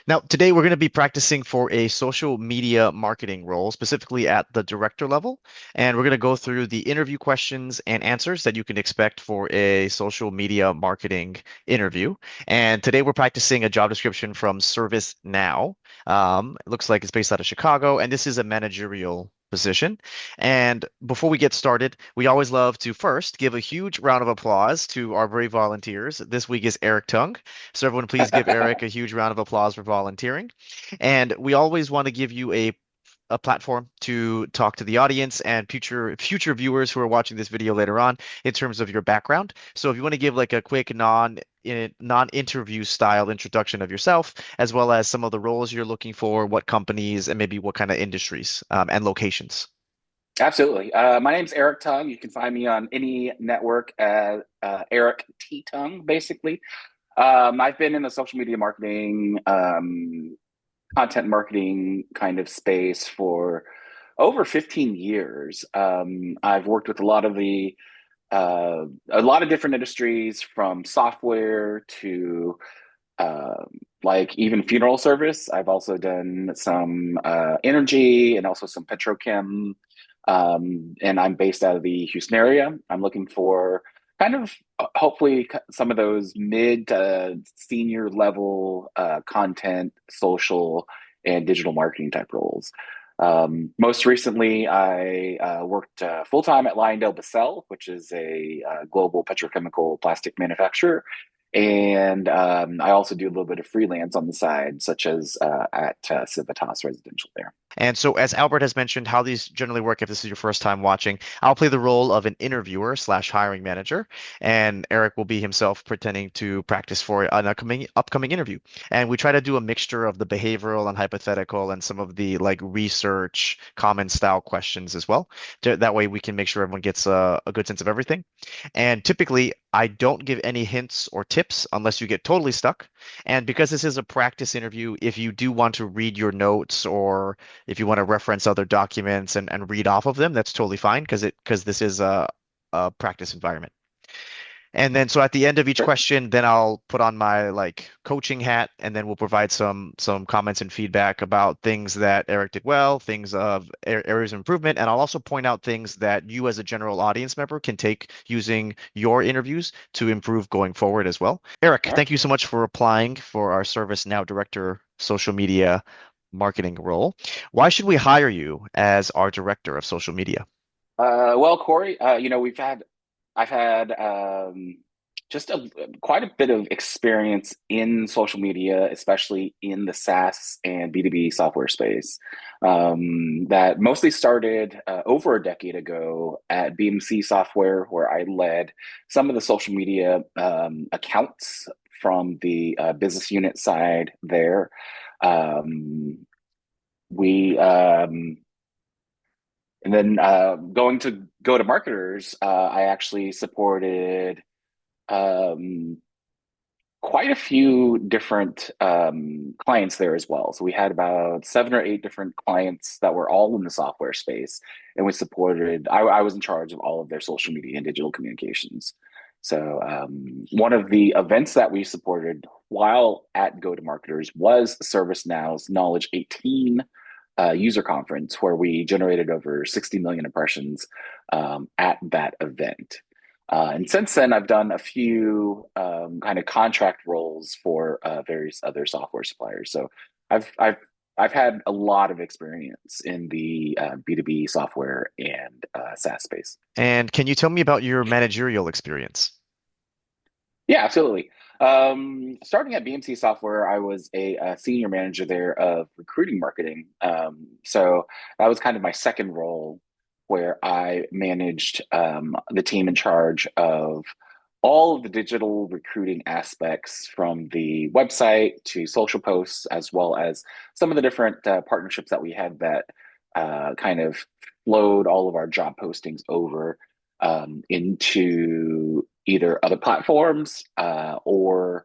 Now, today we're going to be practicing for a social media marketing role, specifically at the director level. And we're going to go through the interview questions and answers that you can expect for a social media marketing interview. And today we're practicing a job description from ServiceNow. It looks like it's based out of Chicago, and this is a managerial position. And before we get started, we always love to first give a huge round of applause to our brave volunteers. This week is Eric Tung. So everyone, please give Eric a huge round of applause for volunteering. And we always want to give you a platform to talk to the audience and future viewers who are watching this video later on in terms of your background. So if you want to give like a quick non-interview style introduction of yourself, as well as some of the roles you're looking for, what companies, and maybe what kind of industries and locations. Absolutely. My name's Eric Tung. You can find me on any network as Eric T. Tung, basically. I've been in the social media marketing, content marketing kind of space for over 15 years. I've worked with a lot of different industries, from software to like even funeral service. I've also done some energy and also some petrochem. And I'm based out of the Houston area. I'm looking for kind of hopefully some of those mid to senior level content, social, and digital marketing type roles. Most recently, I worked full time at LyondellBasell, which is a global petrochemical plastic manufacturer. And I also do a little bit of freelance on the side, such as at Civitas Residential there. And so, as Albert has mentioned, how these generally work, if this is your first time watching, I'll play the role of an interviewer slash hiring manager, and Eric will be himself pretending to practice for an upcoming interview. And we try to do a mixture of the behavioral and hypothetical and some of the like research common style questions as well. That way we can make sure everyone gets a good sense of everything. And typically, I don't give any hints or tips unless you get totally stuck. And because this is a practice interview, if you do want to read your notes or if you want to reference other documents and read off of them, that's totally fine because this is a practice environment. And then so at the end of each Sure. question, then I'll put on my like coaching hat and then we'll provide some comments and feedback about things that Eric did well, things of areas of improvement, and I'll also point out things that you as a general audience member can take using your interviews to improve going forward as well. Eric, All right. thank you so much for applying for our ServiceNow Director Social Media Marketing role. Why should we hire you as our Director of Social Media? Well, Corey, I've had just quite a bit of experience in social media, especially in the SaaS and B2B software space. That mostly started over a decade ago at BMC Software, where I led some of the social media accounts from the business unit side there. Um, we And then going to go to marketers, I actually supported um, quite a few different clients there as well. So we had about 7 or 8 different clients that were all in the software space, and I was in charge of all of their social media and digital communications. So one of the events that we supported while at Go to Marketers was ServiceNow's Knowledge 18 user conference, where we generated over 60 million impressions at that event. And since then, I've done a few kind of contract roles for various other software suppliers. So I've I've I've had a lot of experience in the B2B software and SaaS space. And can you tell me about your managerial experience? Yeah, absolutely. Starting at BMC Software, I was a senior manager there of recruiting marketing. So that was kind of my second role, where I managed the team in charge of all of the digital recruiting aspects, from the website to social posts, as well as some of the different partnerships that we had that kind of flowed all of our job postings over into either other platforms or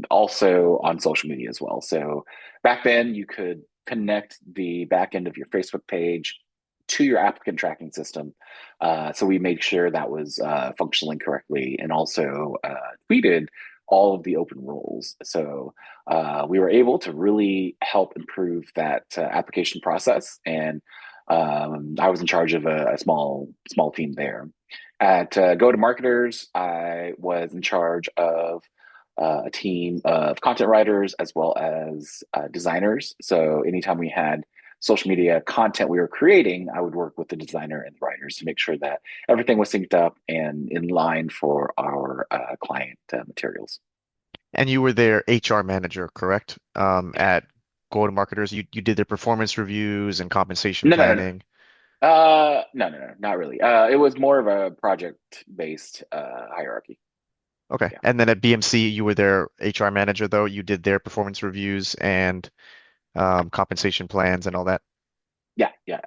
also on social media as well. So back then, you could connect the back end of your Facebook page to your applicant tracking system. So we made sure that was functioning correctly, and also tweeted all of the open roles. So we were able to really help improve that application process, and I was in charge of a small team there. At Go to Marketers, I was in charge of a team of content writers as well as designers. So anytime we had social media content we were creating, I would work with the designer and the writers to make sure that everything was synced up and in line for our client materials. And you were their HR manager, correct? At Go-to-Marketers, you did their performance reviews and compensation No, no, no, planning. no, not really. It was more of a project-based hierarchy. Okay. Yeah, And then at BMC, you were their HR manager, though. You did their performance reviews and compensation plans and all that. yeah, yeah.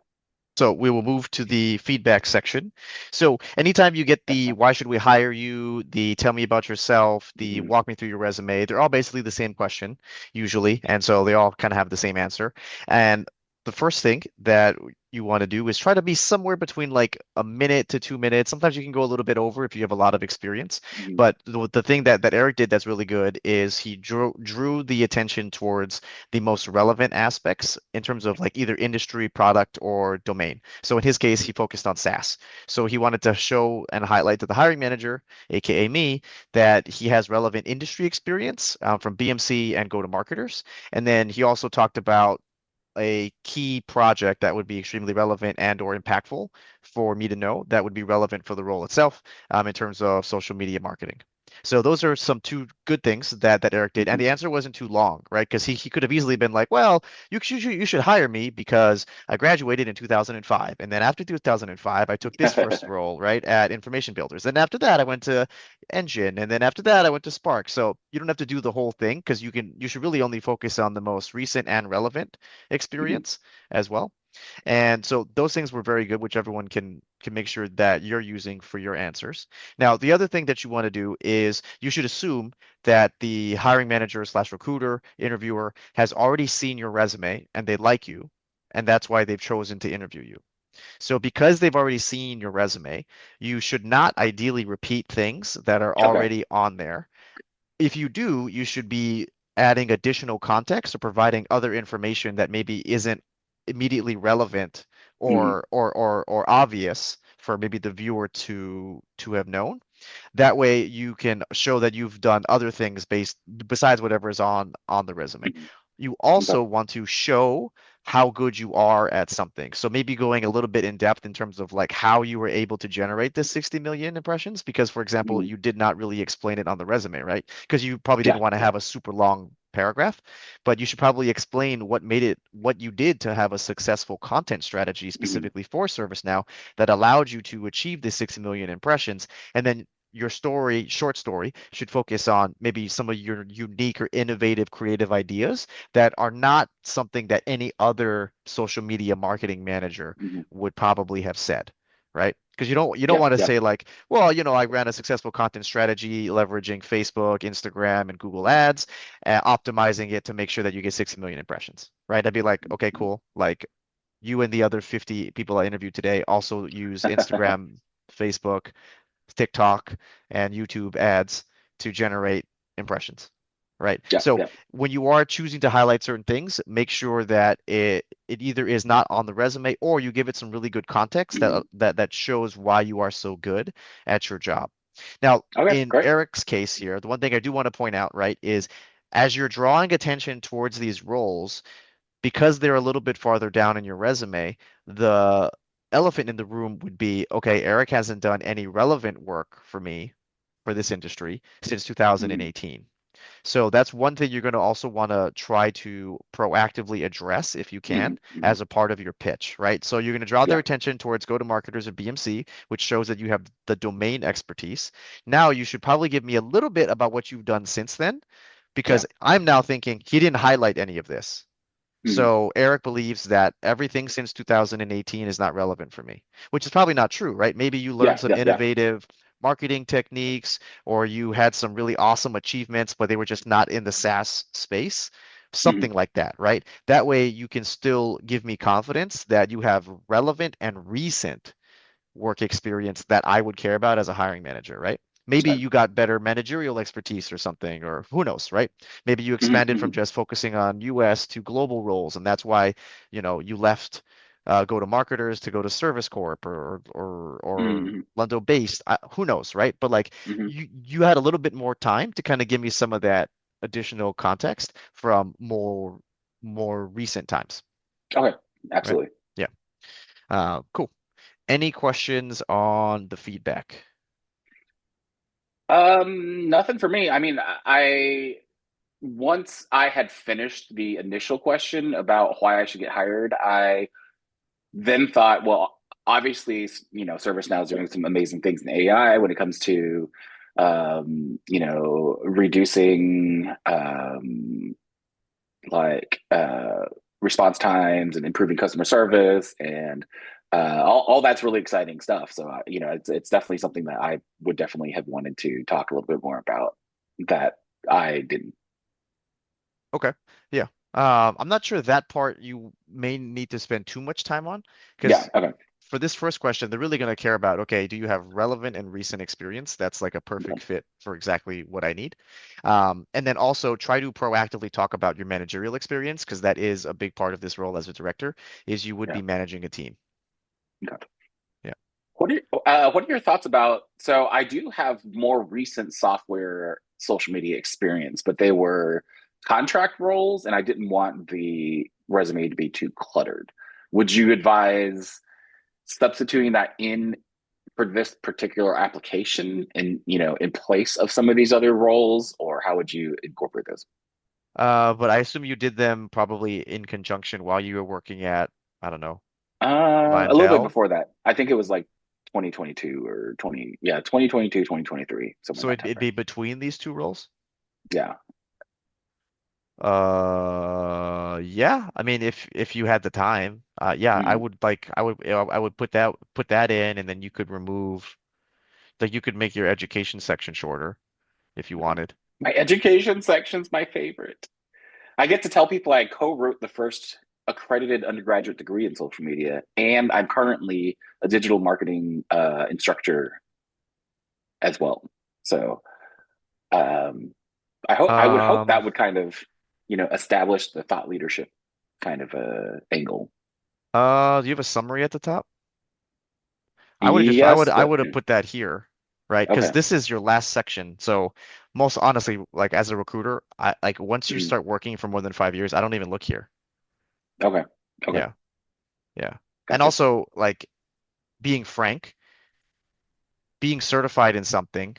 So we will move to the feedback section. So anytime you get the why should we hire you, the tell me about yourself, the Mhm. walk me through your resume, they're all basically the same question usually. And so they all kind of have the same answer. And the first thing that you want to do is try to be somewhere between like a minute to 2 minutes. Sometimes you can go a little bit over if you have a lot of experience. Mhm. But the thing that Eric did that's really good is he drew the attention towards the most relevant aspects in terms of like either industry, product, or domain. So in his case, he focused on SaaS. So he wanted to show and highlight to the hiring manager, aka me, that he has relevant industry experience from BMC and go-to-marketers. And then he also talked about a key project that would be extremely relevant and or impactful for me to know that would be relevant for the role itself in terms of social media marketing. So those are some two good things that Eric did, and Mhm. the answer wasn't too long, right? Because he could have easily been like, "Well, you should hire me because I graduated in 2005, and then after 2005, I took this first role, right, at Information Builders. Then after that, I went to Engine, and then after that, I went to Spark." So you don't have to do the whole thing because you should really only focus on the most recent and relevant Mhm. experience as well. And so those things were very good, which everyone can make sure that you're using for your answers. Now, the other thing that you want to do is you should assume that the hiring manager slash recruiter, interviewer has already seen your resume and they like you, and that's why they've chosen to interview you. So because they've already seen your resume, you should not ideally repeat things that are Okay. already on there. If you do, you should be adding additional context or providing other information that maybe isn't immediately relevant Mhm. or obvious for maybe the viewer to have known. That way you can show that you've done other things based besides whatever is on the resume. Mhm. You Okay. also want to show how good you are at something. So maybe going a little bit in depth in terms of like how you were able to generate this 60 million impressions because for example, Mhm. you did not really explain it on the resume, right? Because you probably didn't Yeah, want to yeah. have a super long paragraph, but you should probably explain what you did to have a successful content strategy Mhm. specifically for ServiceNow that allowed you to achieve this 60 million impressions. And then your story, short story, should focus on maybe some of your unique or innovative creative ideas that are not something that any other social media marketing manager Mhm. would probably have said, right? Because you don't Yep, want to yep. say like, well, I ran a successful content strategy leveraging Facebook, Instagram, and Google Ads, optimizing it to make sure that you get 60 million impressions, right? I'd be like, okay, Mhm. cool. Like you and the other 50 people I interviewed today also use Instagram, Facebook, TikTok, and YouTube ads to generate impressions, right? Yep, So yep. when you are choosing to highlight certain things, make sure that it either is not on the resume or you give it some really good context Mhm. that shows why you are so good at your job. Now, Okay, in great. Eric's case here, the one thing I do want to point out, right, is as you're drawing attention towards these roles, because they're a little bit farther down in your resume, the elephant in the room would be, okay, Eric hasn't done any relevant work for me for this industry since Mhm. 2018. So that's one thing you're going to also want to try to proactively address if you can Mhm. Mhm. as a part of your pitch, right? So you're going to draw their Yeah, attention towards go-to-marketers or BMC, which shows that you have the domain expertise. Now you should probably give me a little bit about what you've done since then, yeah. because I'm now thinking he didn't highlight any of this. Mhm. So Eric believes that everything since 2018 is not relevant for me, which is probably not true, right? Maybe you learned Yeah, some yeah, yeah. innovative marketing techniques or you had some really awesome achievements, but they were just not in the SaaS space, Mhm. something like that, right? That way you can still give me confidence that you have relevant and recent work experience that I would care about as a hiring manager, right? Maybe Okay. you got better managerial expertise or something, or who knows, right? Maybe you Hmm. expanded from Hmm. just focusing on US to global roles, and that's why, you left go to marketers to go to Service Corp or Hmm. London based. Who knows, right? But like Hmm. you had a little bit more time to kind of give me some of that additional context from more recent times, Okay. right? Absolutely. Yeah. Cool. Any questions on the feedback? Nothing for me. I mean, I once I had finished the initial question about why I should get hired, I then thought, well, obviously, ServiceNow is doing some amazing things in AI when it comes to, reducing like response times and improving customer service, and all that's really exciting stuff. So, it's definitely something that I would definitely have wanted to talk a little bit more about that I didn't. Okay. Yeah. I'm not sure that part you may need to spend too much time on Yeah. because Okay. for this first question, they're really going to care about, okay, do you have relevant and recent experience? That's like a Yeah. perfect fit for exactly what I need. And then also try to proactively talk about your managerial experience because that is a big part of this role as a director, is you would Yeah. be managing a team. Okay. Yeah. What are your thoughts about? So I do have more recent software social media experience, but they were contract roles, and I didn't want the resume to be too cluttered. Would you advise substituting that in for this particular application, and in place of some of these other roles, or how would you incorporate those? But I assume you did them probably in conjunction while you were working at, I don't know, A little bit Val. before that. I think it was like 2022 or 20, yeah, 2022, 2023, somewhere in So that it'd time be frame. between these two roles? Yeah. Yeah. I mean, if you had the time, yeah, I Mhm. would like I would put that in, and then you could remove like you could make your education section shorter if you Okay. wanted. My education section's my favorite. I get to tell people I co-wrote the first accredited undergraduate degree in social media, and I'm currently a digital marketing instructor as well. So um, I would hope Um, that would kind of establish the thought leadership kind of angle. do you have a summary at the top? Yes, I but would have put that here, right? Because okay. this is your last section. So most honestly, like as a recruiter, I like once you Mhm. start working for more than 5 years, I don't even look here. Okay. Okay. Yeah, yeah. And Gotcha. also like being frank, being certified in something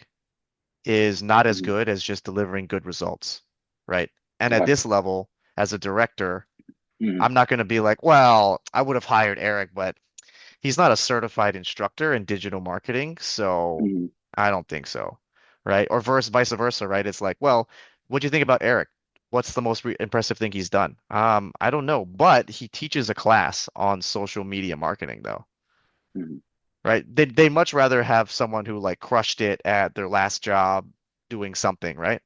is not as Mhm. good as just delivering good results, right? And at Okay. this level, as a director, Mhm. I'm not going to be like, well, I would have hired Eric, but he's not a certified instructor in digital marketing, so Mhm. I don't think so, right? Or vice versa, right? It's like, well, what do you think about Eric? What's the most impressive thing he's done? I don't know, but he teaches a class on social media marketing, though, Mhm. right? They much rather have someone who like crushed it at their last job doing something, right?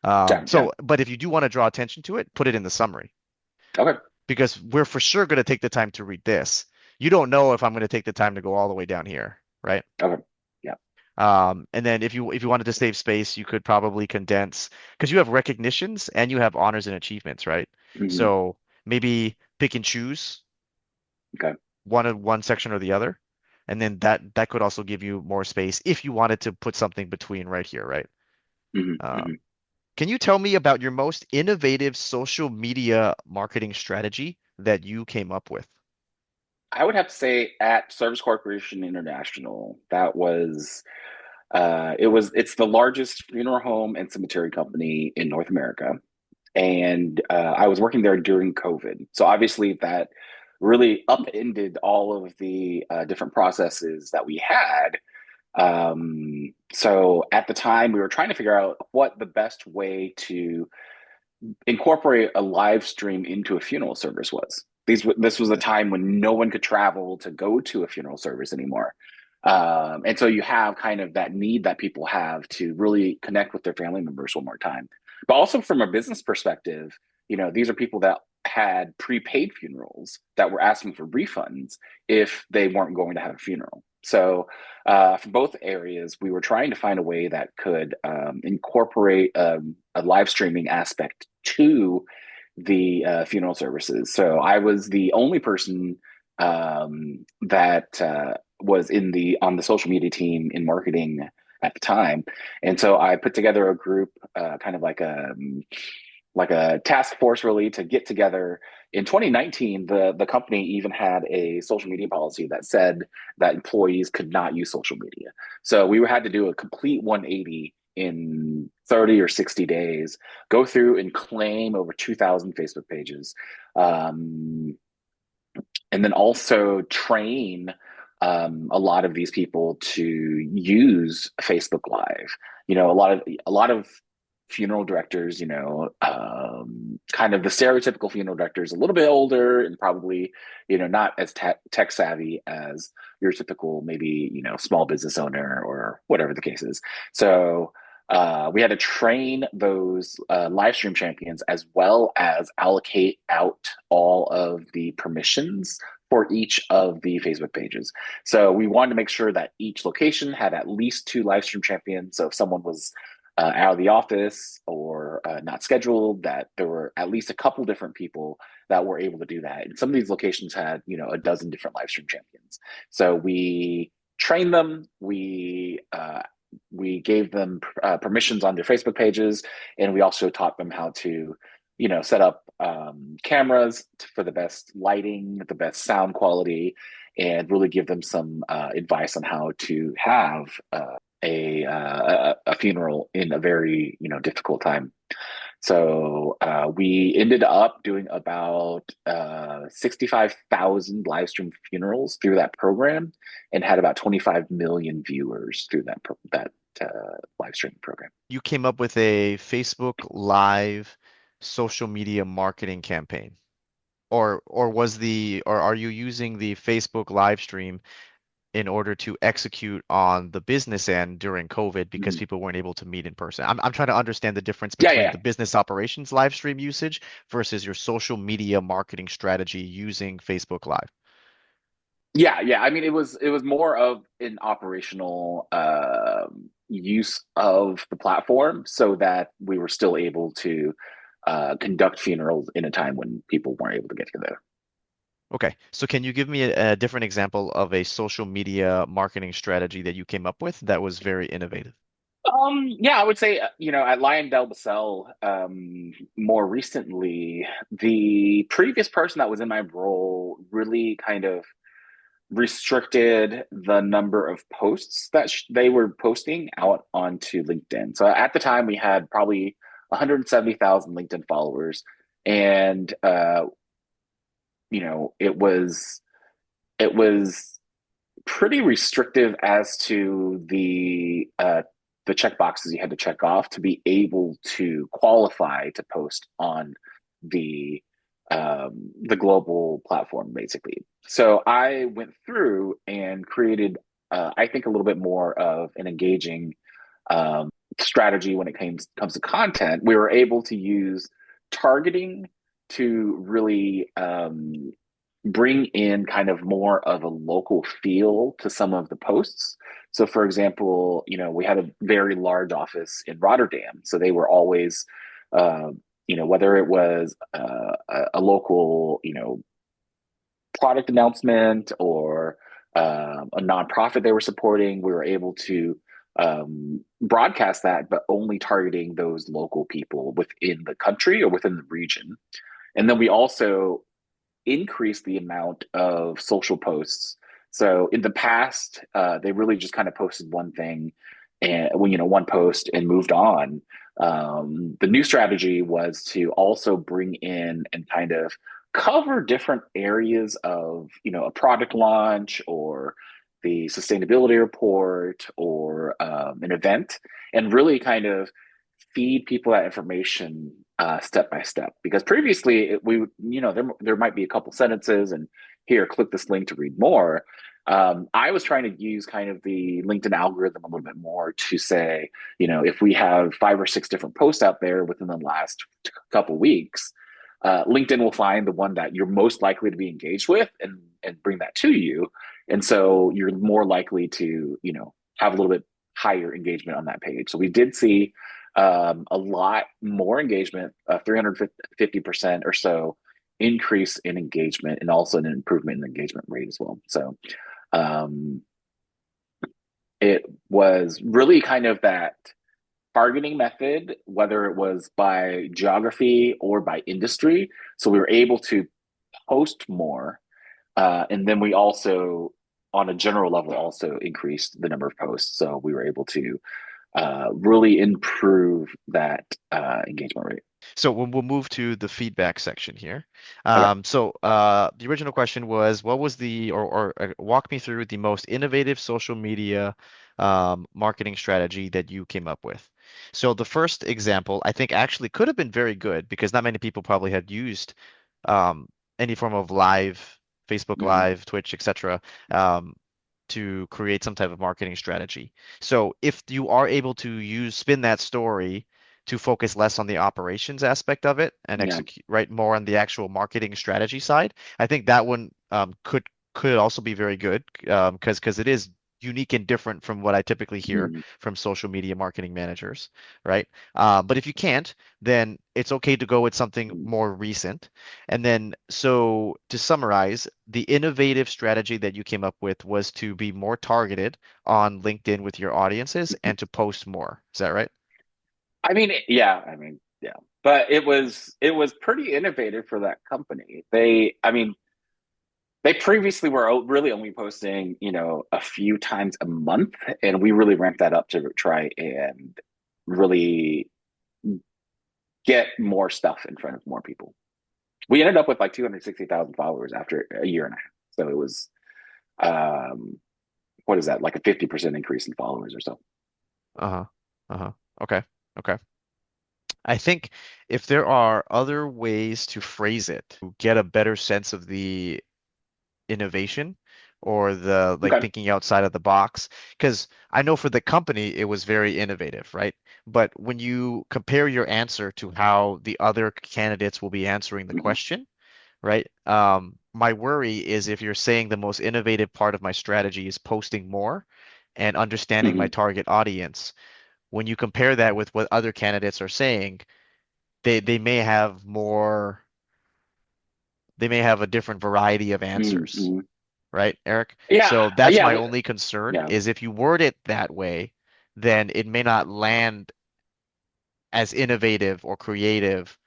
Yeah. Yeah. But if you do want to draw attention to it, put it in the summary Okay. because we're for sure going to take the time to read this. You don't know if I'm going to take the time to go all the way down here, right? Okay. Yeah. And then if you wanted to save space, you could probably condense because you have recognitions and you have honors and achievements, right? Mhm. So maybe pick and choose Okay. one section or the other, and then that could also give you more space if you wanted to put something between right here, right? Mhm. Um, Mhm. can you tell me about your most innovative social media marketing strategy that you came up with? I would have to say at Service Corporation International, that was it's the largest funeral home and cemetery company in North America. And I was working there during COVID. So obviously that really upended all of the different processes that we had. So at the time, we were trying to figure out what the best way to incorporate a live stream into a funeral service was. This was a time when no one could travel to go to a funeral service anymore. And so you have kind of that need that people have to really connect with their family members one more time. But also from a business perspective, these are people that had prepaid funerals that were asking for refunds if they weren't going to have a funeral. So for both areas, we were trying to find a way that could incorporate a live streaming aspect to the funeral services. So I was the only person that was in the on the social media team in marketing at the time, and so I put together a group, kind of like a task force really to get together. In 2019, the company even had a social media policy that said that employees could not use social media. So we had to do a complete 180 in 30 or 60 days, go through and claim over 2,000 Facebook pages, um, and then also train a lot of these people to use Facebook Live. A lot of funeral directors, kind of the stereotypical funeral directors, a little bit older and probably, not as tech savvy as your typical maybe small business owner or whatever the case is. So we had to train those live stream champions as well as allocate out all of the permissions for each of the Facebook pages. So we wanted to make sure that each location had at least two live stream champions. So if someone was out of the office or not scheduled, that there were at least a couple different people that were able to do that. And some of these locations had, a dozen different live stream champions. So we trained them. We gave them permissions on their Facebook pages, and we also taught them how to, set up cameras for the best lighting, the best sound quality, and really give them some advice on how to have a funeral in a very difficult time. So we ended up doing about 65,000 live stream funerals through that program, and had about 25 million viewers through that live streaming program. You came up with a Facebook Live social media marketing campaign, or are you using the Facebook live stream in order to execute on the business end during COVID because Mhm. people weren't able to meet in person? I'm trying to understand the difference Yeah, yeah, between yeah. the business operations live stream usage versus your social media marketing strategy using Facebook Live. Yeah, yeah. I mean, it was more of an operational use of the platform so that we were still able to conduct funerals in a time when people weren't able to get together. Okay, so can you give me a different example of a social media marketing strategy that you came up with that was very innovative? Yeah, I would say, at Lion Del Basel, more recently, the previous person that was in my role really kind of restricted the number of posts that they were posting out onto LinkedIn. So at the time, we had probably 170,000 LinkedIn followers, and it was pretty restrictive as to the check boxes you had to check off to be able to qualify to post on the global platform, basically. So I went through and created, I think, a little bit more of an engaging strategy when it comes to content. We were able to use targeting to really bring in kind of more of a local feel to some of the posts. So, for example, we had a very large office in Rotterdam, so they were always, whether it was a local, product announcement or a nonprofit they were supporting, we were able to broadcast that, but only targeting those local people within the country or within the region. And then we also increase the amount of social posts. So in the past, they really just kind of posted one thing and one post and moved on. The new strategy was to also bring in and kind of cover different areas of a product launch or the sustainability report or an event, and really kind of feed people that information step by step. Because previously, there might be a couple sentences, and here, click this link to read more. I was trying to use kind of the LinkedIn algorithm a little bit more to say, if we have 5 or 6 different posts out there within the last couple weeks, LinkedIn will find the one that you're most likely to be engaged with and bring that to you. And so you're more likely to, have a little bit higher engagement on that page. So we did see a lot more engagement, 350% or so increase in engagement, and also an improvement in engagement rate as well. So um, it was really kind of that targeting method, whether it was by geography or by industry. So we were able to post more. And then we also, on a general level, also increased the number of posts. So we were able to really improve that engagement rate. So we'll move to the feedback section here. Okay. The original question was, what was or walk me through the most innovative social media marketing strategy that you came up with. So the first example, I think actually could have been very good because not many people probably had used um, any form of live, Facebook Mm-hmm. Live, Twitch, etc. Um, to create some type of marketing strategy. So if you are able to spin that story to focus less on the operations aspect of it and Yeah. execute right more on the actual marketing strategy side, I think that one could also be very good because it is unique and different from what I typically hear Mm-hmm. from social media marketing managers, right? But if you can't, then it's okay to go with something more recent. And then, so to summarize, the innovative strategy that you came up with was to be more targeted on LinkedIn with your audiences and to post more. Is that right? Yeah. But it was pretty innovative for that company. They previously were really only posting, a few times a month, and we really ramped that up to try and really get more stuff in front of more people. We ended up with like 260,000 followers after a year and a half. So it was, um, what is that, like a 50% increase in followers or so. Uh-huh. Uh-huh. Okay. Okay. I think if there are other ways to phrase it to get a better sense of the innovation or the like Okay. thinking outside of the box, because I know for the company it was very innovative, right? But when you compare your answer to how the other candidates will be answering the Mm-hmm. question, right? My worry is if you're saying the most innovative part of my strategy is posting more and understanding my Mm-hmm. target audience, when you compare that with what other candidates are saying, they may have more, they may have a different variety of answers, Mm-hmm. right, Eric? Yeah. So that's Yeah. my only concern Yeah. is if you word it that way, then it may not land as innovative or creative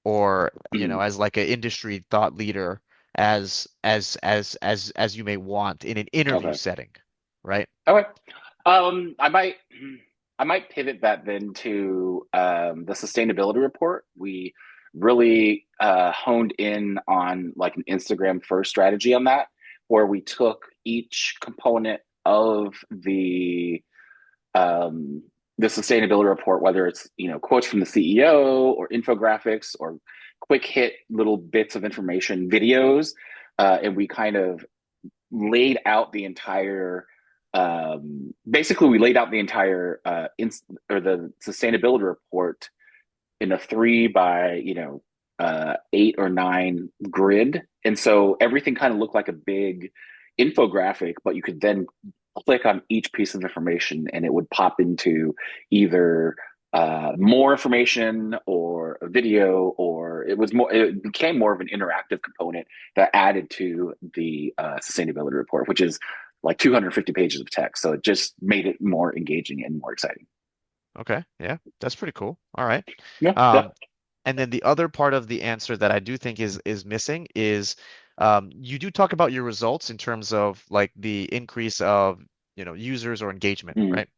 or, Mm-hmm. as like an industry thought leader as you may want in an interview Okay. setting, right? Okay. I might pivot that then to the sustainability report. We really honed in on like an Instagram first strategy on that, where we took each component of um, the sustainability report, whether it's quotes from the CEO or infographics or quick hit little bits of information, videos, and we kind of laid out the entire basically we laid out the entire or the sustainability report in a 3 by 8 or 9 grid, and so everything kind of looked like a big infographic, but you could then click on each piece of information and it would pop into either more information or a video, or it became more of an interactive component that added to the sustainability report, which is like 250 pages of text. So it just made it more engaging and more exciting. Okay, yeah, that's pretty cool. All right. Yeah, yeah. Um, and then the other part of the answer that I do think is missing is you do talk about your results in terms of like the increase of, users or engagement, Mm-hmm. right?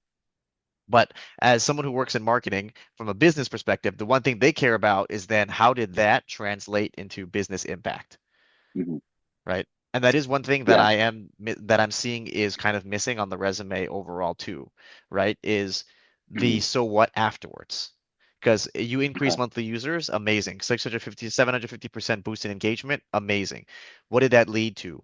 But as someone who works in marketing, from a business perspective, the one thing they care about is then how did that translate into business impact, Mm-hmm. right? And that is one thing that Yeah. I'm seeing is kind of missing on the resume overall too, right? Is Mm-hmm. the so what afterwards. Because you increase Okay. monthly users, amazing. 650, 750% boost in engagement, amazing. What did that lead to?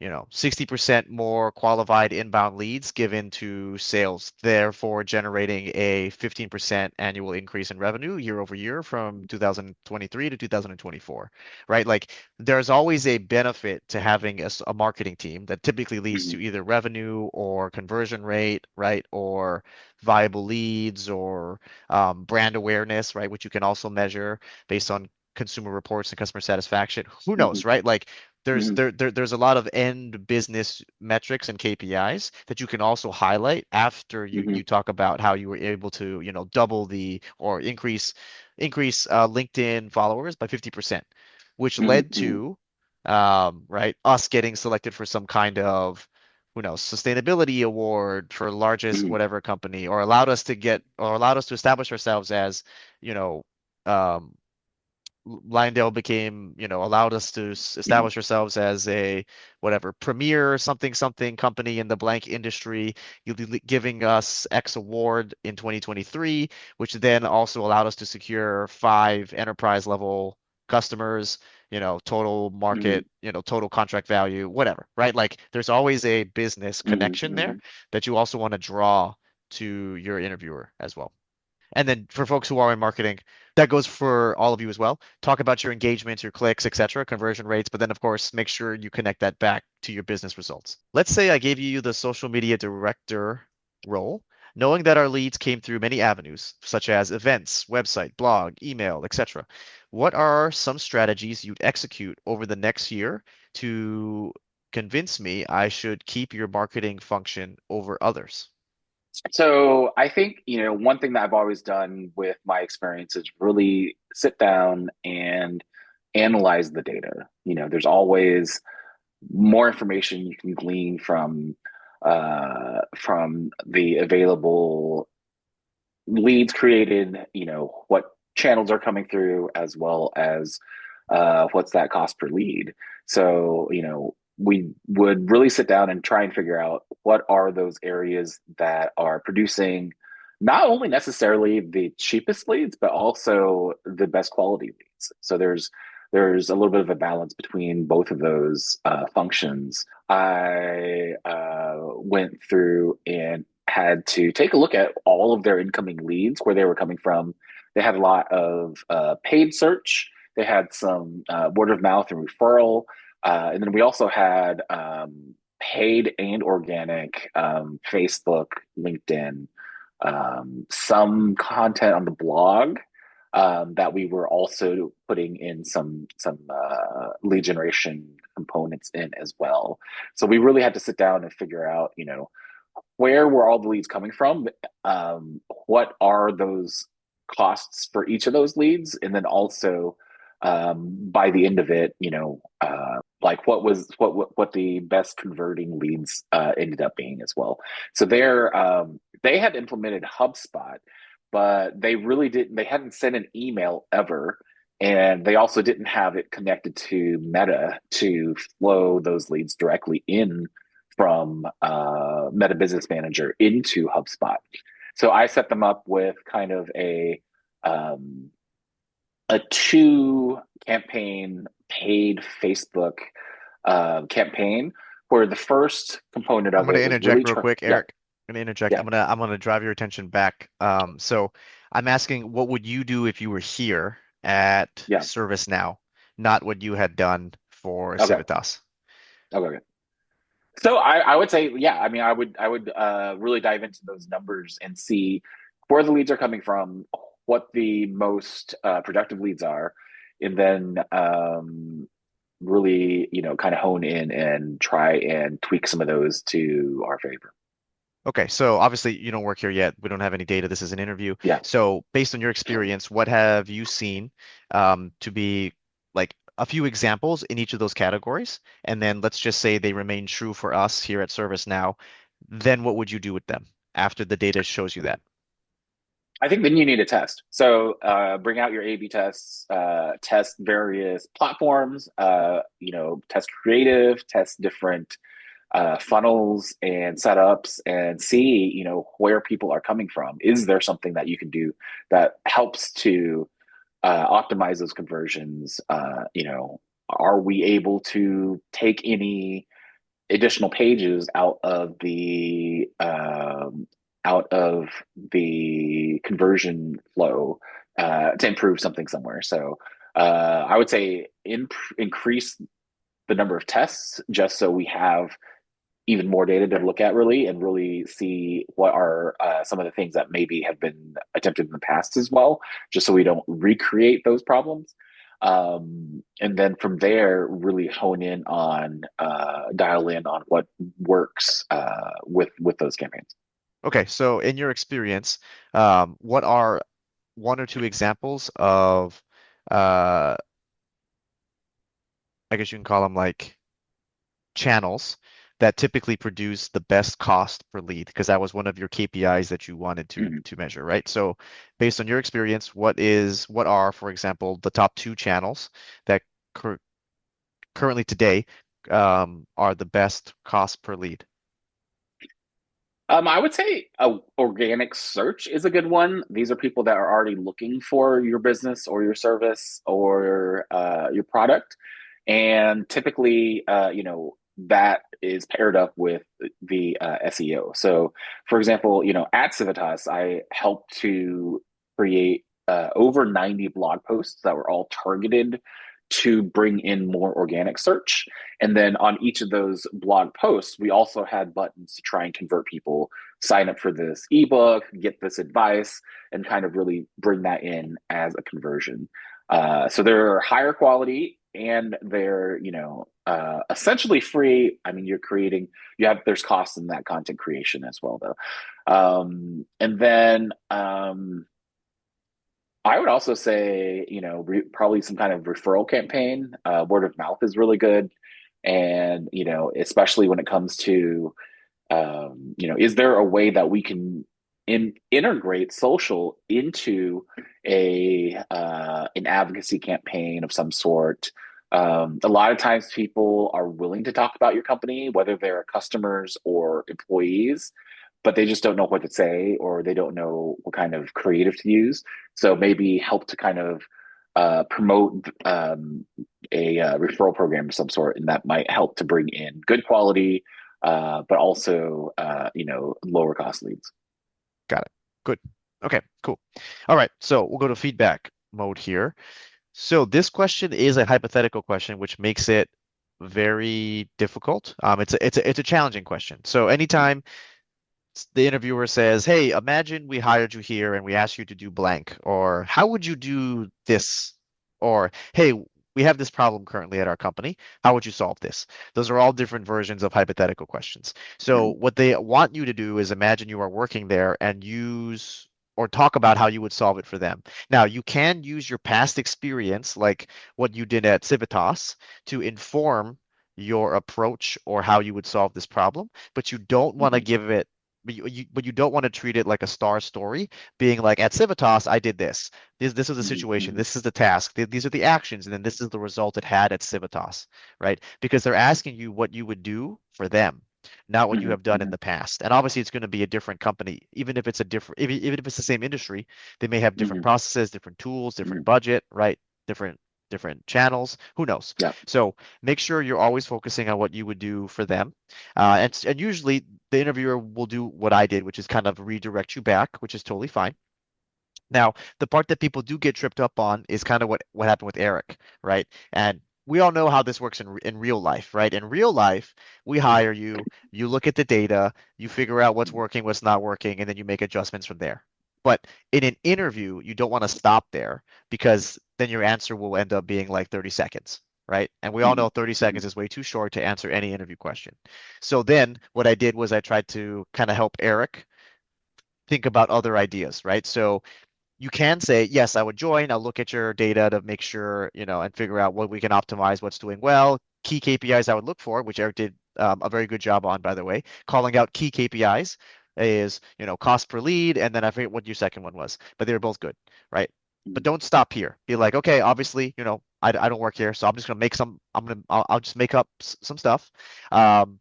60% more qualified inbound leads given to sales, therefore generating a 15% annual increase in revenue year over year from 2023 to 2024, right? Like there's always a benefit to having a marketing team that typically leads Hmm. to either revenue or conversion rate, right? Or viable leads or brand awareness, right? Which you can also measure based on consumer reports and customer satisfaction. Who Hmm. knows, right? Like Hmm. there's a lot of end business metrics and KPIs that you can also highlight after you Hmm. talk about how you were able to, double the or increase LinkedIn followers by 50%, which led Hmm. to right, us getting selected for some kind of who knows sustainability award for largest Hmm. whatever company, or allowed us to establish ourselves as, you know, um, Lyondale became, allowed us to Hmm. establish ourselves as a whatever premier something something company in the blank industry, giving us X award in 2023, which then also allowed us to secure five enterprise level customers, total Hmm. market, total contract value, whatever, right? Like there's always a business connection there Hmm. that you also want to draw to your interviewer as well. And then for folks who are in marketing, that goes for all of you as well. Talk about your engagements, your clicks, etc., conversion rates, but then of course, make sure you connect that back to your business results. Let's say I gave you the social media director role, knowing that our leads came through many avenues, such as events, website, blog, email, etc. What are some strategies you'd execute over the next year to convince me I should keep your marketing function over others? So I think, one thing that I've always done with my experience is really sit down and analyze the data. There's always more information you can glean from the available leads created, what channels are coming through, as well as what's that cost per lead. So, we would really sit down and try and figure out what are those areas that are producing not only necessarily the cheapest leads, but also the best quality leads. So there's a little bit of a balance between both of those functions. I went through and had to take a look at all of their incoming leads, where they were coming from. They had a lot of paid search. They had some word of mouth and referral. And then we also had paid and organic Facebook, LinkedIn, some content on the blog that we were also putting in some lead generation components in as well. So we really had to sit down and figure out, where were all the leads coming from? What are those costs for each of those leads? And then also, by the end of it, like what the best converting leads ended up being as well. So they had implemented HubSpot, but they really didn't. They hadn't sent an email ever. And they also didn't have it connected to Meta to flow those leads directly in from Meta Business Manager into HubSpot. So I set them up with kind of um, a two campaign paid Facebook campaign, where the first component I'm of going it to was interject really real trying. quick, Yeah, Eric. I'm going to interject. yeah, I'm gonna drive your attention back. So I'm asking, what would you do if you were here at yeah. ServiceNow, not what you had done for Okay, Civitas? okay. So I would say, yeah, I mean, I would really dive into those numbers and see where the leads are coming from, what the most productive leads are, and then really, kind of hone in and try and tweak some of those to our favor. Okay, so obviously you don't work here yet. We don't have any data. This is an interview. Yeah. So based on your experience, what have you seen to be like a few examples in each of those categories? And then let's just say they remain true for us here at ServiceNow. Then what would you do with them after the data shows you that? I think then you need a test. So bring out your A/B tests, test various platforms, test creative, test different funnels and setups, and see, where people are coming from. Is there something that you can do that helps to optimize those conversions? Are we able to take any additional pages out of the conversion flow to improve something somewhere. So I would say increase the number of tests just so we have even more data to look at really and really see what are some of the things that maybe have been attempted in the past as well, just so we don't recreate those problems. And then from there, really hone in on dial in on what works with those campaigns. Okay, so in your experience, what are one or two examples of, uh, I guess you can call them like channels that typically produce the best cost per lead? Because that was one of your KPIs that you wanted Mm-hmm. to measure, right? So based on your experience, what are, for example, the top two channels that cur currently today are the best cost per lead? I would say organic search is a good one. These are people that are already looking for your business or your service or your product, and typically, that is paired up with the SEO. So, for example, at Civitas, I helped to create over 90 blog posts that were all targeted to bring in more organic search. And then on each of those blog posts, we also had buttons to try and convert people, sign up for this ebook, get this advice, and kind of really bring that in as a conversion. So they're higher quality and they're, essentially free. I mean, there's costs in that content creation as well, though. And then I would also say, probably some kind of referral campaign. Word of mouth is really good. And, especially when it comes to, is there a way that we can integrate social into an advocacy campaign of some sort? A lot of times people are willing to talk about your company, whether they're customers or employees, but they just don't know what to say or they don't know what kind of creative to use. So maybe help to kind of promote a referral program of some sort, and that might help to bring in good quality, but also lower cost leads. Got it. Good. Okay, cool. All right, so we'll go to feedback mode here. So this question is a hypothetical question, which makes it very difficult. It's a challenging question. So anytime the interviewer says, "Hey, imagine we hired you here and we asked you to do blank," or "How would you do this?" or "Hey, we have this problem currently at our company. How would you solve this?" Those are all different versions of hypothetical questions. So Mhm. what they want you to do is imagine you are working there and use or talk about how you would solve it for them. Now, you can use your past experience, like what you did at Civitas, to inform your approach or how you would solve this problem, but you don't want to Mhm. give it but you don't want to treat it like a star story, being like at Civitas, I did this. This was the Mhm. situation. Mhm. This is the task. These are the actions, and then this is the result it had at Civitas, right? Because they're asking you what you would do for them, not what you Mhm. have done in Mhm. the past. And obviously, it's going to be a different company, even if it's the same industry, they may have different Mhm. processes, different tools, different Mhm. budget, right? Different different channels. Who knows? Yeah. So make sure you're always focusing on what you would do for them. And usually the interviewer will do what I did, which is kind of redirect you back, which is totally fine. Now, the part that people do get tripped up on is kind of what happened with Eric, right? And we all know how this works in real life, right? In real life, we hire you, you look at the data, you figure out what's Mhm. working, what's not working, and then you make adjustments from there. But in an interview, you don't want to stop there because then your answer will end up being like 30 seconds, right? And we all know Mhm. 30 Mhm. seconds is way too short to answer any interview question. So then what I did was I tried to kind of help Eric think about other ideas, right? So you can say, yes, I would join. I'll look at your data to make sure, and figure out what we can optimize, what's doing well. Key KPIs I would look for, which Eric did a very good job on, by the way, calling out key KPIs is, cost per lead. And then I forget what your second one was, but they were both good, right? But Mhm. don't stop here. Be like, okay, obviously, I don't work here, so I'm just going to make I'll just make up some stuff. Um,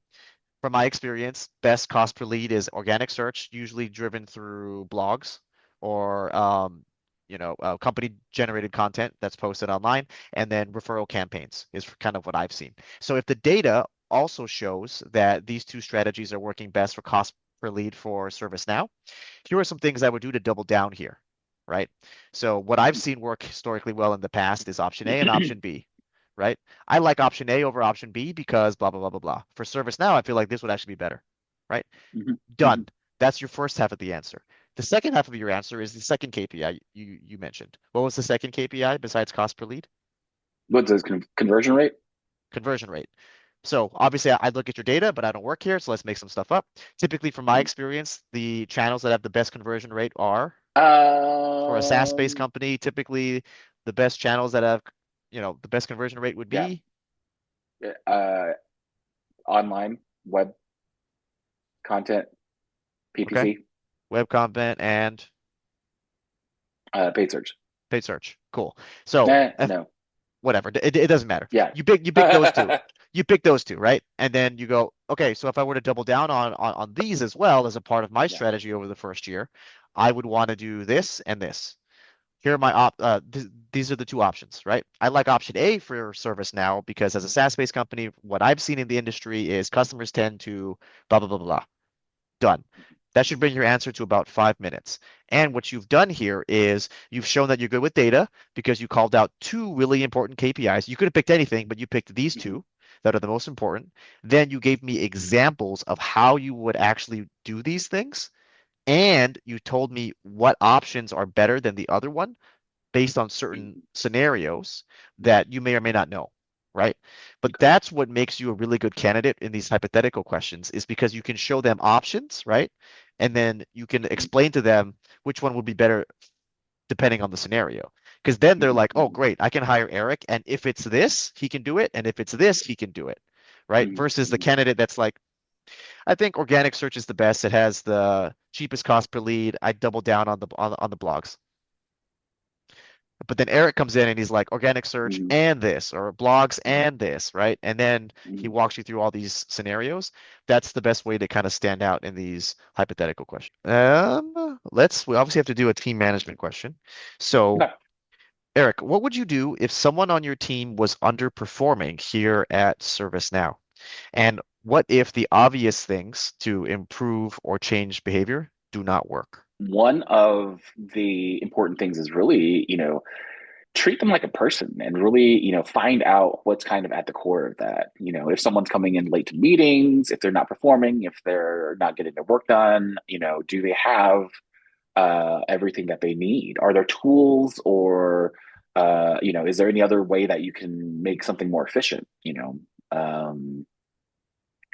from my experience, best cost per lead is organic search, usually driven through blogs or company generated content that's posted online, and then referral campaigns is kind of what I've seen. So if the data also shows that these two strategies are working best for cost per lead for ServiceNow. Here are some things I would do to double down here, right? So what I've seen work historically well in the past is option A and option B, right? I like option A over option B because blah, blah, blah, blah, blah. For ServiceNow, I feel like this would actually be better, right? Mhm, Done. mhm. That's your first half of the answer. The second half of your answer is the second KPI you mentioned. What was the second KPI besides cost per lead? What's the conversion rate? Conversion rate. So obviously I look at your data, but I don't work here, so let's make some stuff up. Typically, from my Mhm. experience, the channels that have the best conversion rate are for a SaaS-based Um, company, typically the best channels that have, the best conversion rate would yeah, be, uh, online web content, okay, PPC, web content and paid search. paid search. Cool. So No, whatever, it doesn't matter. yeah. You pick those two. You pick those two, right? And then you go, okay, so if I were to double down on these as well as a part of my Yeah. strategy over the first year, I would want to do this and this. Here are my these are the two options, right? I like option A for ServiceNow because as a SaaS-based company, what I've seen in the industry is customers tend to blah blah blah blah. Done. That should bring your answer to about 5 minutes. And what you've done here is you've shown that you're good with data because you called out two really important KPIs. You could have picked anything, but you picked these Mhm, two that are the most important. Then you gave me examples of how you would actually do these things. And you told me what options are better than the other one based on certain mhm, scenarios that you may or may not know, right? But okay. that's what makes you a really good candidate in these hypothetical questions is because you can show them options, right? And then you can Mhm, explain to them which one would be better depending on the scenario. Because then they're mhm, like, oh, mhm, great, I can hire Eric, and if it's this, he can do it, and if it's this, he can do it, right? mhm, Versus the mhm, candidate that's like, I think organic search is the best. It has the cheapest cost per lead. I double down on the blogs. But then Eric comes in and he's like organic search mhm, and this, or blogs mhm, and this, right? And then he mhm. walks you through all these scenarios. That's the best way to kind of stand out in these hypothetical questions. We obviously have to do a team management question. So, Okay. Eric, what would you do if someone on your team was underperforming here at ServiceNow? And what if the obvious things to improve or change behavior do not work? One of the important things is really, treat them like a person and really, find out what's kind of at the core of that. If someone's coming in late to meetings, if they're not performing, if they're not getting their work done, do they have everything that they need? Are there tools or, is there any other way that you can make something more efficient?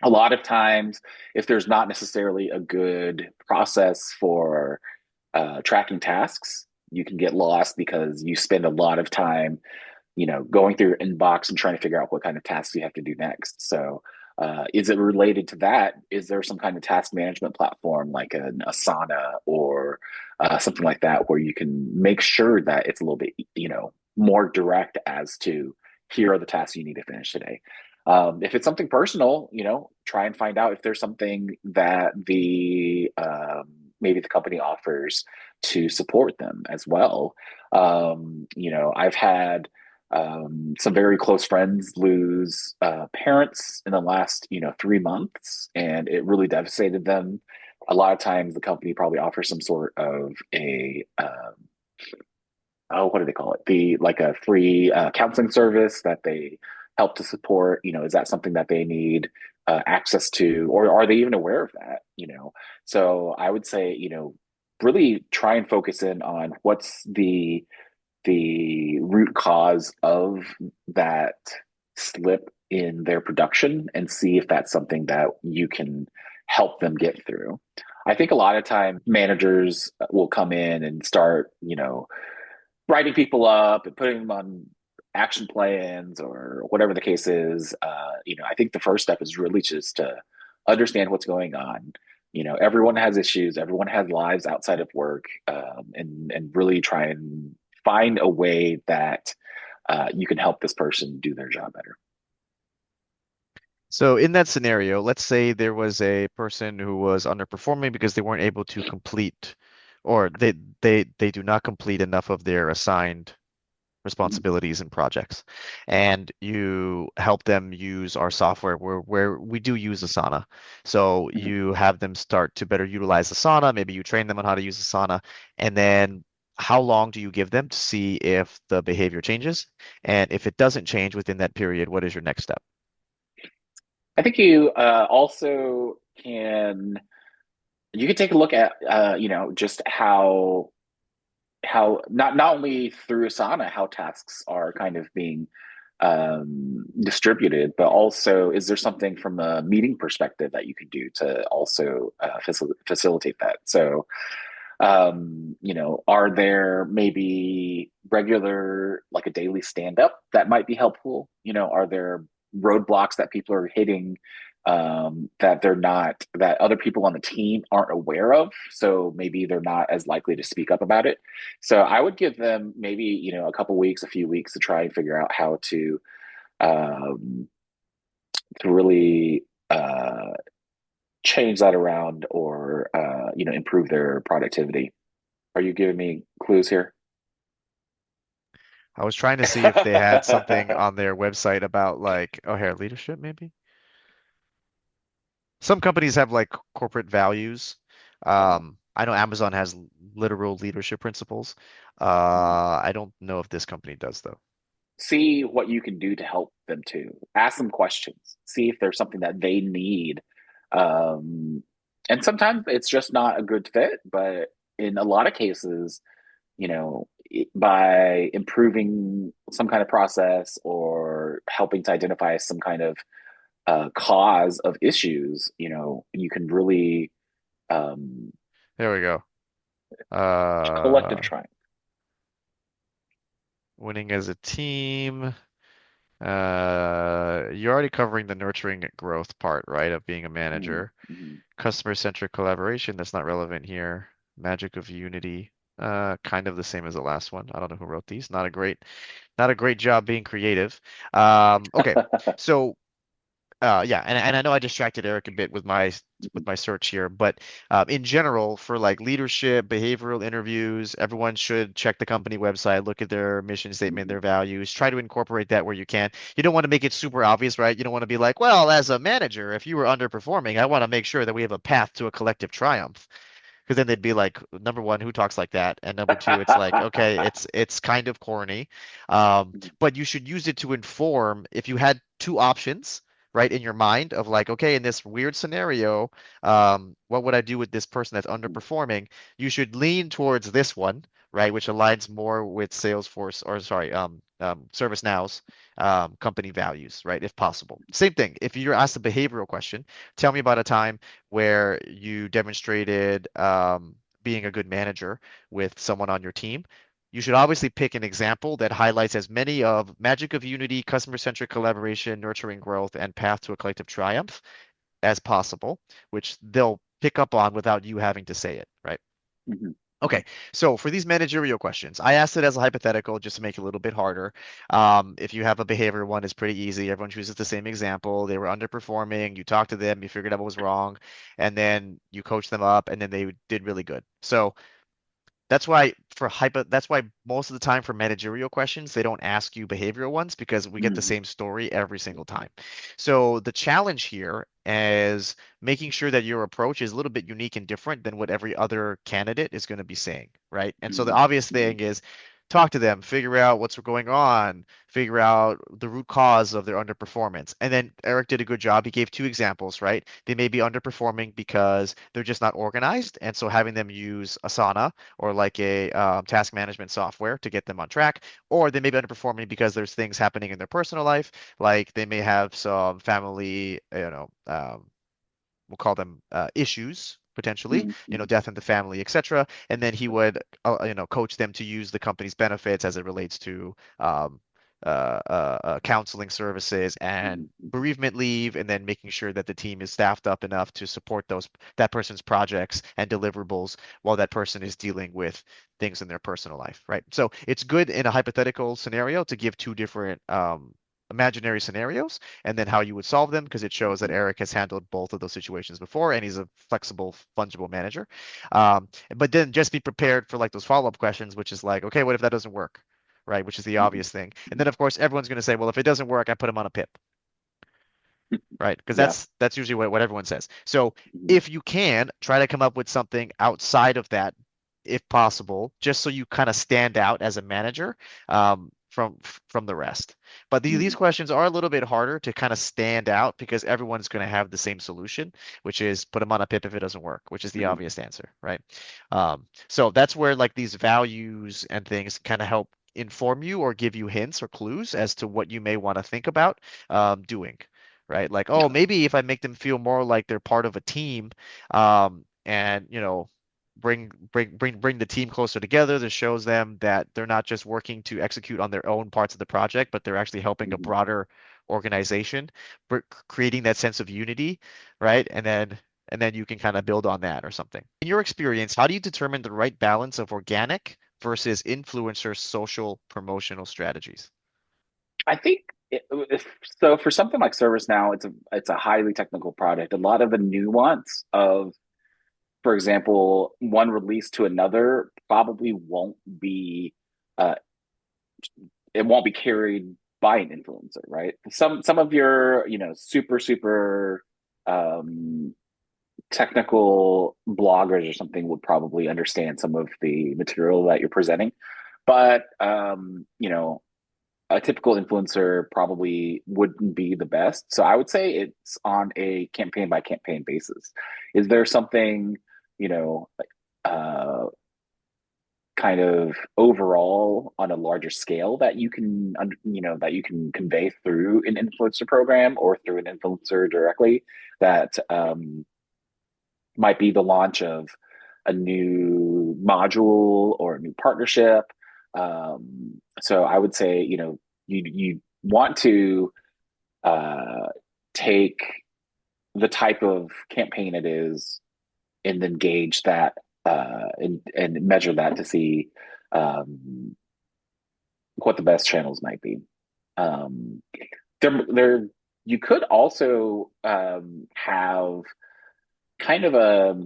A lot of times, if there's not necessarily a good process for tracking tasks, you can get lost because you spend a lot of time, going through your inbox and trying to figure out what kind of tasks you have to do next. So, is it related to that? Is there some kind of task management platform like an Asana or something like that where you can make sure that it's a little bit, more direct as to here are the tasks you need to finish today. If it's something personal, try and find out if there's something that the maybe the company offers to support them as well. I've had some very close friends lose parents in the last 3 months, and it really devastated them. A lot of times, the company probably offers some sort of a oh, what do they call it? The like a free counseling service that they help to support. Is that something that they need access to, or are they even aware of that? So I would say really try and focus in on what's the root cause of that slip in their production and see if that's something that you can help them get through. I think a lot of time managers will come in and start, writing people up and putting them on action plans or whatever the case is. I think the first step is really just to understand what's going on. Everyone has issues, everyone has lives outside of work, and really try and find a way that you can help this person do their job better. So in that scenario, let's say there was a person who was underperforming because they weren't able to complete or they do not complete enough of their assigned. mhm, responsibilities and projects. And you help them use our software where we do use Asana. So mhm. you have them start to better utilize Asana. Maybe you train them on how to use Asana. And then how long do you give them to see if the behavior changes? And if it doesn't change within that period, what is your next step? I think you also can take a look at just how not only through Asana how tasks are kind of being distributed, but also is there something from a meeting perspective that you could do to also facilitate that? So are there maybe regular, like a daily stand up that might be helpful? Are there roadblocks that people are hitting that that other people on the team aren't aware of? So maybe they're not as likely to speak up about it. So I would give them maybe, a couple weeks, a few weeks to try and figure out how um, to really change that around or, improve their productivity. Are you giving me clues here? I was trying to see if they had something on their website about like, oh, here, leadership maybe. Some companies have like corporate values. Uh, I know Amazon has literal leadership principles. mhm. I don't know if this company does though. See what you can do to help them too. Ask them questions. See if there's something that they need. Um, and sometimes it's just not a good fit, but in a lot of cases, by improving some kind of process or helping to identify some kind of cause of issues, you can really um, There we go. collective Uh, trying. winning as a team. You're already covering the nurturing growth part, right, of being a Mm-hmm. manager. Mm-hmm. Customer-centric collaboration, that's not relevant here. Magic of unity, kind of the same as the last one. I don't know who wrote these. Not a great job being creative. Okay, so yeah, and I know I distracted Eric a bit with my search here, but in general, for like leadership, behavioral interviews, everyone should check the company website, look at their mission statement, Mm-hmm. their values, try to incorporate that where you can. You don't want to make it super obvious, right? You don't want to be like, well, as a manager, if you were underperforming, I want to make sure that we have a path to a collective triumph. Because then they'd be like, number one, who talks like that? And number two, it's like, okay, it's kind of corny. But you should use it to inform if you had two options, right, in your mind of like, okay, in this weird scenario, what would I do with this person that's underperforming? You should lean towards this one, right, which aligns more with Salesforce or sorry, ServiceNow's company values, right, if possible. Same thing. If you're asked a behavioral question, tell me about a time where you demonstrated being a good manager with someone on your team. You should obviously pick an example that highlights as many of magic of unity, customer-centric collaboration, nurturing growth, and path to a collective triumph as possible, which they'll pick up on without you having to say it, right? Mm-hmm. Okay, so for these managerial questions, I asked it as a hypothetical just to make it a little bit harder. If you have a behavior one, it's pretty easy. Everyone chooses the same example. They were underperforming. You talked to them, you figured out what was wrong, and then you coached them up, and then they did really good. So that's why most of the time for managerial questions, they don't ask you behavioral ones because we get the Mm-hmm. same story every single time. So the challenge here is making sure that your approach is a little bit unique and different than what every other candidate is going to be saying, right? And so the Mm-hmm. obvious Mm-hmm. thing is talk to them, figure out what's going on, figure out the root cause of their underperformance. And then Eric did a good job. He gave two examples, right? They may be underperforming because they're just not organized. And so having them use Asana or like a task management software to get them on track, or they may be underperforming because there's things happening in their personal life, like they may have some family, we'll call them issues potentially, Mm-hmm. death in the family, etc. And then he would, coach them to use the company's benefits as it relates to counseling services and Mm-hmm. bereavement leave, and then making sure that the team is staffed up enough to support that person's projects and deliverables while that person is dealing with things in their personal life, right? So it's good in a hypothetical scenario to give two different imaginary scenarios and then how you would solve them because it shows that Mm-hmm. Eric has handled both of those situations before and he's a flexible, fungible manager. But then just be prepared for like those follow-up questions, which is like, okay, what if that doesn't work? right? Which is the Mhm. obvious thing. And then of course everyone's going to say, well, if it doesn't work, I put them on a PIP, right? Because Yeah. that's usually what everyone says. So Mhm. if you can try to come up with something outside of that, if possible, just so you kind of stand out as a manager from the rest. But these Mhm. questions are a little bit harder to kind of stand out because everyone's going to have the same solution, which is put them on a PIP if it doesn't work, which is the Mhm. obvious answer, right? So that's where like these values and things kind of help inform you or give you hints or clues as to what you may want to think about doing, right? Like, oh, Yeah. maybe if I make them feel more like they're part of a team, and bring the team closer together. This shows them that they're not just working to execute on their own parts of the project, but they're actually helping a Mhm. broader organization, creating that sense of unity, right? And then you can kind of build on that or something. In your experience, how do you determine the right balance of organic versus influencer social promotional strategies? I think so. For something like ServiceNow, it's a highly technical product. A lot of the nuance of, for example, one release to another probably won't be uh, it won't be carried by an influencer, right? Some of your super um, technical bloggers or something would probably understand some of the material that you're presenting, but a typical influencer probably wouldn't be the best. So I would say it's on a campaign by campaign basis. Is there something, you know, uh, kind of overall on a larger scale that you can, that you can convey through an influencer program or through an influencer directly that might be the launch of a new module or a new partnership. So I would say, you want to uh, take the type of campaign it is and then gauge that and measure that to see um, what the best channels might be. Um, there, you could also have kind of at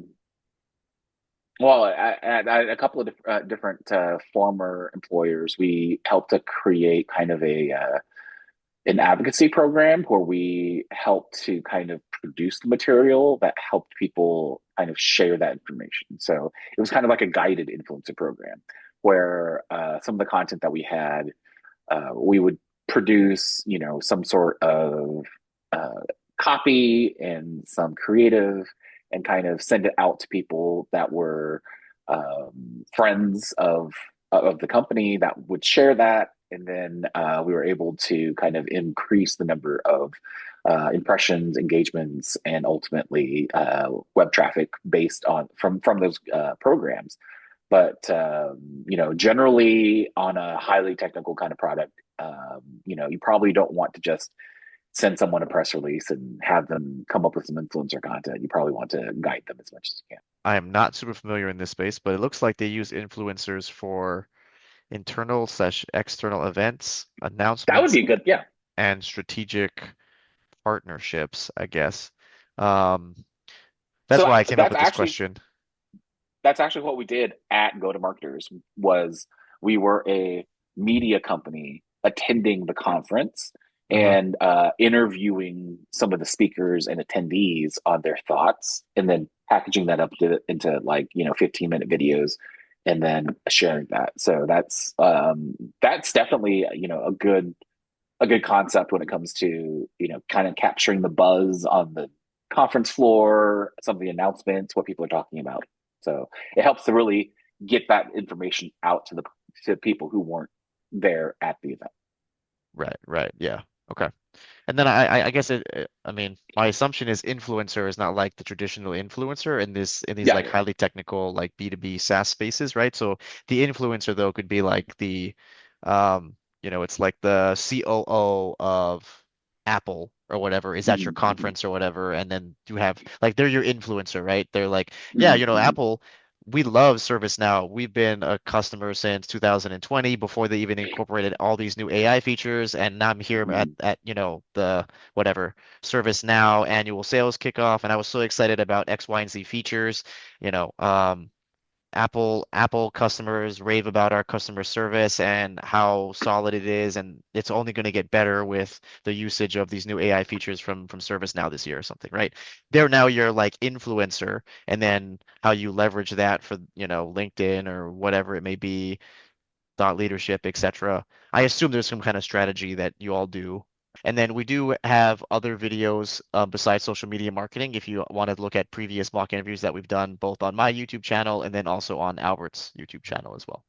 a couple of different former employers, we helped to create kind of an advocacy program where we helped to kind of produce the material that helped people kind of share that information. So it was kind of like a guided influencer program where some of the content that we had, we would produce, some sort of uh, copy and some creative and kind of send it out to people that were friends of the company that would share that. And then we were able to kind of increase the number of impressions, engagements, and ultimately web traffic based on from those programs. But generally on a highly technical kind of product, you probably don't want to just send someone a press release and have them come up with some influencer content. You probably want to guide them as much as you can. I am not super familiar in this space, but it looks like they use influencers for internal/external events, That would announcements, be good. Yeah. and strategic partnerships, I guess. Um, that's So why I came up with this question. that's actually what we did at Go to Marketers was we were a media company attending the conference Uh-huh. and interviewing some of the speakers and attendees on their thoughts and then packaging that up into like 15-minute videos and then sharing that. So that's definitely a good concept when it comes to kind of capturing the buzz on the conference floor, some of the announcements, what people are talking about. So it helps to really get that information out to people who weren't there at the event. Right, right. Yeah. Okay. And then I guess I mean, my assumption is influencer is not like the traditional influencer in these Yeah, like yeah, highly technical like B2B SaaS spaces, right? So the influencer though could be like it's like the COO of Apple or whatever is yeah. at your Mm-hmm, conference or whatever, and then you have like they're your influencer, right? They're like, yeah, mm-hmm, Apple, we love ServiceNow. We've been a customer since 2020 before they even incorporated all these new AI features. And now I'm here mm-hmm, at the whatever ServiceNow annual sales kickoff. And I was so excited about X, Y, and Z features, you know. Apple customers rave about our customer service and how solid it is, and it's only going to get better with the usage of these new AI features from ServiceNow this year or something, right? They're now your like influencer, and then how you leverage that for, LinkedIn or whatever it may be, thought leadership, etc. I assume there's some kind of strategy that you all do. And then we do have other videos besides social media marketing if you want to look at previous mock interviews that we've done both on my YouTube channel and then also on Albert's YouTube channel as well.